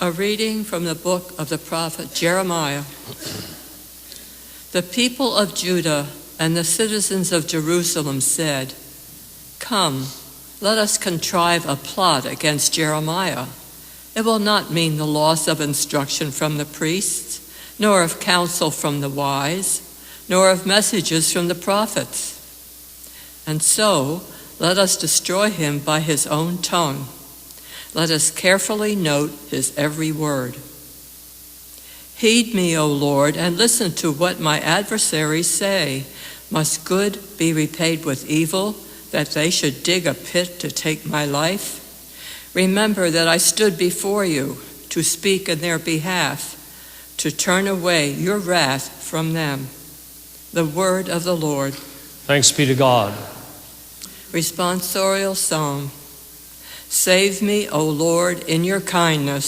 A reading from the book of the prophet Jeremiah. The people of Judah and the citizens of Jerusalem said, "Come, let us contrive a plot against Jeremiah. It will not mean the loss of instruction from the priests, nor of counsel from the wise, nor of messages from the prophets. And so, let us destroy him by his own tongue. Let us carefully note his every word. Heed me, O Lord, and listen to what my adversaries say. Must good be repaid with evil, that they should dig a pit to take my life? Remember that I stood before you to speak in their behalf, to turn away your wrath from them." The word of the Lord. Thanks be to God. Responsorial Psalm. Save me, O Lord, in your kindness.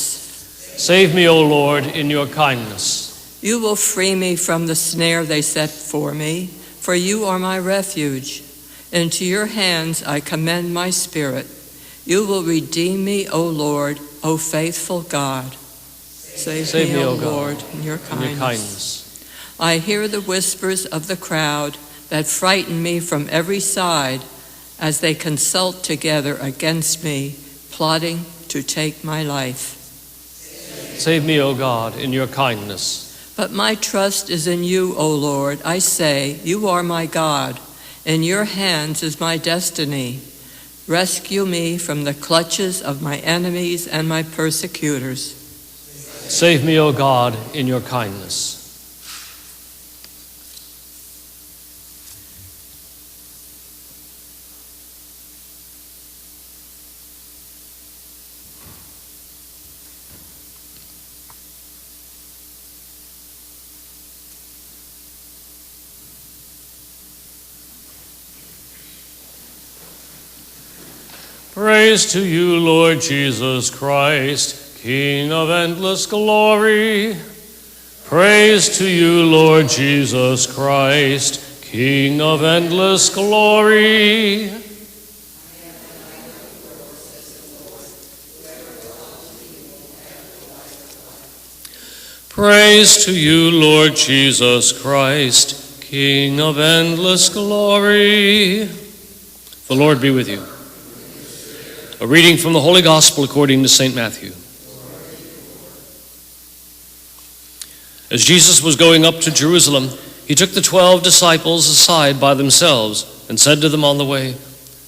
Save me, O Lord, in your kindness. You will free me from the snare they set for me, for you are my refuge. Into your hands I commend my spirit. You will redeem me, O Lord, O faithful God. Save me, O Lord, in your kindness. I hear the whispers of the crowd that frighten me from every side, as they consult together against me, plotting to take my life. Save me, O God, in your kindness. But my trust is in you, O Lord. I say, you are my God. In your hands is my destiny. Rescue me from the clutches of my enemies and my persecutors. Save me, O God, in your kindness. Praise to you, Lord Jesus Christ, King of endless glory. Praise to you, Lord Jesus Christ, King of endless glory. Praise to you, Lord Jesus Christ, King of endless glory. The Lord be with you. A reading from the Holy Gospel according to St. Matthew. As Jesus was going up to Jerusalem, he took the 12 disciples aside by themselves and said to them on the way,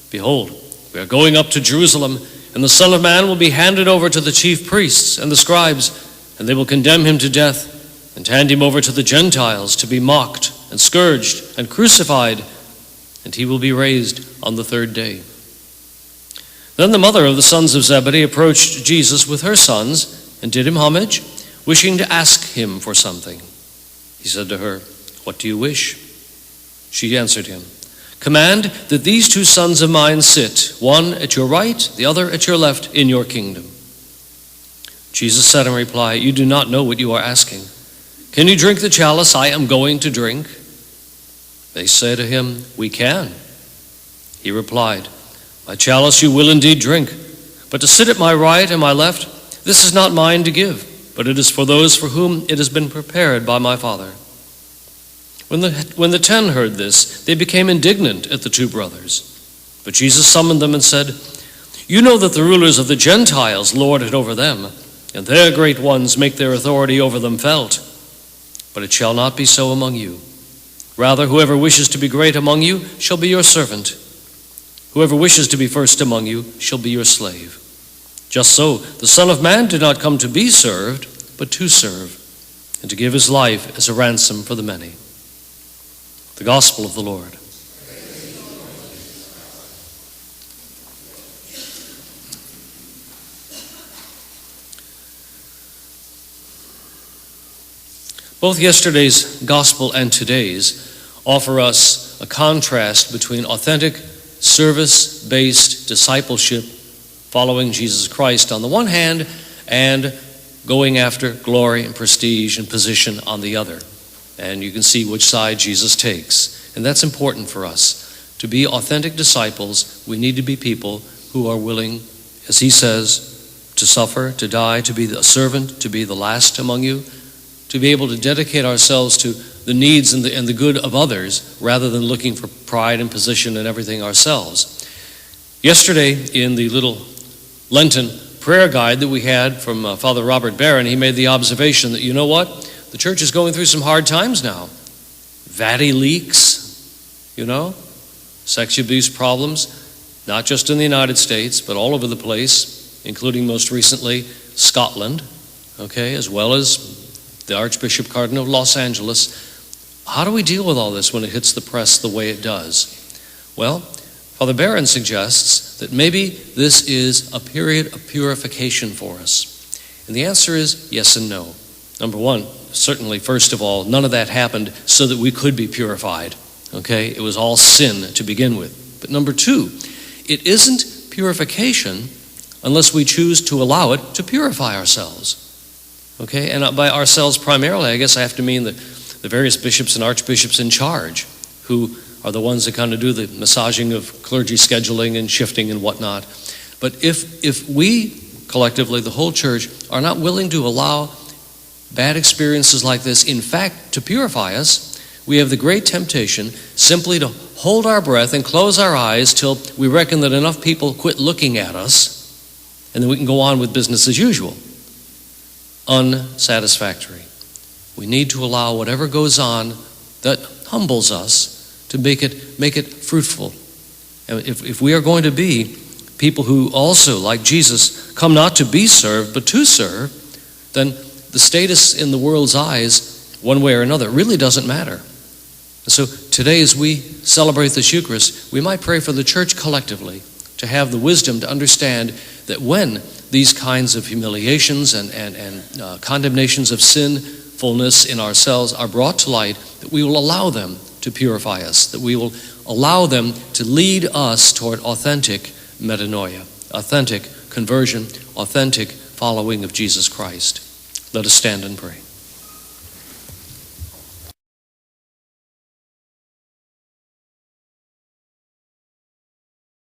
"Behold, we are going up to Jerusalem, and the Son of Man will be handed over to the chief priests and the scribes, and they will condemn him to death and hand him over to the Gentiles to be mocked and scourged and crucified, and he will be raised on the third day." Then the mother of the sons of Zebedee approached Jesus with her sons and did him homage, wishing to ask him for something. He said to her, "What do you wish?" She answered him, "Command that these 2 sons of mine sit, one at your right, the other at your left, in your kingdom." Jesus said in reply, "You do not know what you are asking. Can you drink the chalice I am going to drink?" They say to him, "We can." He replied, "My chalice you will indeed drink, but to sit at my right and my left, this is not mine to give, but it is for those for whom it has been prepared by my Father." When the 10 heard this, they became indignant at the 2 brothers. But Jesus summoned them and said, "You know that the rulers of the Gentiles lord it over them, and their great ones make their authority over them felt. But it shall not be so among you. Rather, whoever wishes to be great among you shall be your servant. Whoever wishes to be first among you shall be your slave. Just so, the Son of Man did not come to be served, but to serve, and to give his life as a ransom for the many." The Gospel of the Lord. Both yesterday's Gospel and today's offer us a contrast between authentic service-based discipleship following Jesus Christ on the one hand, and going after glory and prestige and position on the other. And you can see which side Jesus takes. And that's important for us. To be authentic disciples, we need to be people who are willing, as he says, to to suffer, to die, to be a servant, to be the last among you, to be able to dedicate ourselves to the needs and the good of others rather than looking for pride and position and everything ourselves. Yesterday, in the little Lenten prayer guide that we had from Father Robert Barron, he made the observation that, you know what? The church is going through some hard times now. Vati leaks, sex abuse problems, not just in the United States, but all over the place, including most recently Scotland, as well as the Archbishop Cardinal of Los Angeles. How do we deal with all this when it hits the press the way it does? Well, Father Barron suggests that maybe this is a period of purification for us. And the answer is yes and no. Number one, certainly, first of all, none of that happened so that we could be purified. It was all sin to begin with. But number two, it isn't purification unless we choose to allow it to purify ourselves. And by ourselves primarily, I guess I have to mean the various bishops and archbishops in charge, who are the ones that kind of do the massaging of clergy scheduling and shifting and whatnot. But if we collectively, the whole church, are not willing to allow bad experiences like this, in fact, to purify us, we have the great temptation simply to hold our breath and close our eyes till we reckon that enough people quit looking at us, and then we can go on with business as usual. Unsatisfactory. We need to allow whatever goes on that humbles us to make it fruitful. And if we are going to be people who also, like Jesus, come not to be served, but to serve, then the status in the world's eyes, one way or another, really doesn't matter. And so today, as we celebrate this Eucharist, we might pray for the church collectively to have the wisdom to understand that when these kinds of humiliations and condemnations of sinfulness in ourselves are brought to light, that we will allow them to purify us, that we will allow them to lead us toward authentic metanoia, authentic conversion, authentic following of Jesus Christ. Let us stand and pray.